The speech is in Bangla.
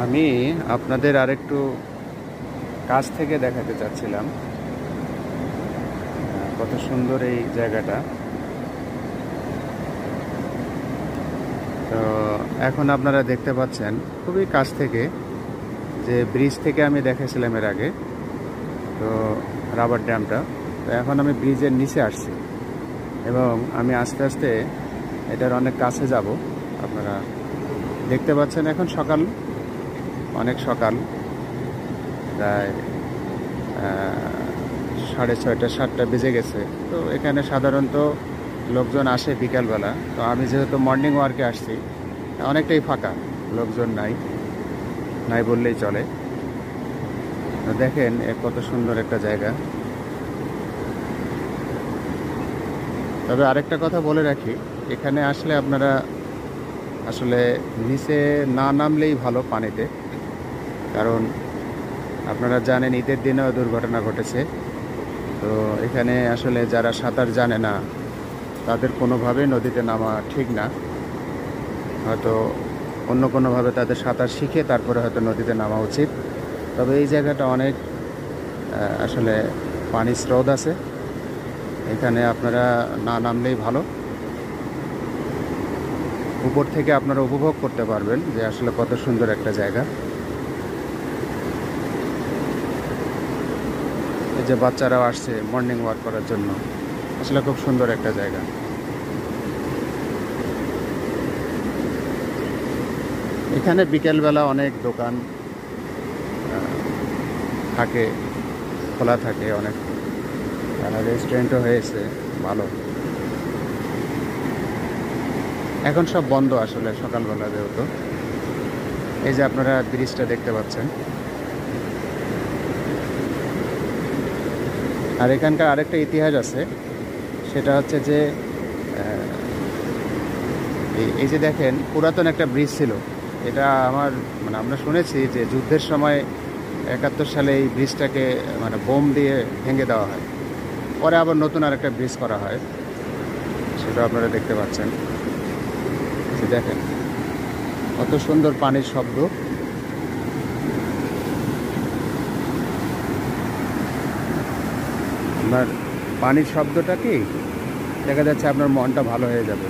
আমি আপনাদের আরেকটু কাছ থেকে দেখাতে চাচ্ছিলাম কত সুন্দর এই জায়গাটা। তো এখন আপনারা দেখতে পাচ্ছেন খুবই কাছ থেকে, যে ব্রিজ থেকে আমি দেখেছিলাম এর আগে, তো রাবার ড্যামটা। তো এখন আমি ব্রিজের নিচে আসছি এবং আমি আস্তে আস্তে এটার অনেক কাছে যাব। আপনারা দেখতে পাচ্ছেন এখন সকাল, অনেক সকাল, প্রায় 6:30 7টা বেজে গেছে। তো এখানে সাধারণত লোকজন আসে বিকালবেলা। তো আমি যেহেতু মর্নিং ওয়ার্কে আসছি, অনেকটাই ফাঁকা, লোকজন নাই নাই বললেই চলে। তো দেখেন কত সুন্দর একটা জায়গা। তবে আরেকটা কথা বলে রাখি, এখানে আসলে আপনারা আসলে নিচে না নামলেই ভালো পানিতে, কারণ আপনারা জানেন ঈদের দিনেও দুর্ঘটনা ঘটেছে। তো এখানে আসলে যারা সাঁতার জানে না তাদের কোনোভাবেই নদীতে নামা ঠিক না। হয়তো অন্য কোনোভাবে তাদের সাঁতার শিখে তারপরে হয়তো নদীতে নামা উচিত। তবে এই জায়গাটা অনেক আসলে পানির স্রোত আছে, এখানে আপনারা না নামলেই ভালো। উপর থেকে আপনারা উপভোগ করতে পারবেন যে আসলে কত সুন্দর একটা জায়গা। এই যে বাচ্চারাও আসছে মর্নিং ওয়াক করার জন্য, আসলে খুব সুন্দর একটা জায়গা। এখানে বিকেলবেলা অনেক দোকান থাকে, খোলা থাকে, অনেক রেস্টুরেন্টও হয়েছে ভালো। এখন সব বন্ধ আসলে সকালবেলা যেহেতু। এই যে আপনারা ব্রিজটা দেখতে পাচ্ছেন। আর এখানকার আরেকটা ইতিহাস আছে, সেটা হচ্ছে যে এই যে দেখেন পুরাতন একটা ব্রিজ ছিল। এটা আমরা শুনেছি যে যুদ্ধের সময় 71 সালে এই ব্রিজটাকে বোম দিয়ে ভেঙে দেওয়া হয়, পরে আবার নতুন আরেকটা ব্রিজ করা হয়, সেটা আপনারা দেখতে পাচ্ছেন। দেখেন কত সুন্দর পানির শব্দ। আপনার পানির শব্দটা কি দেখা যাচ্ছে, আপনার মনটা ভালো হয়ে যাবে।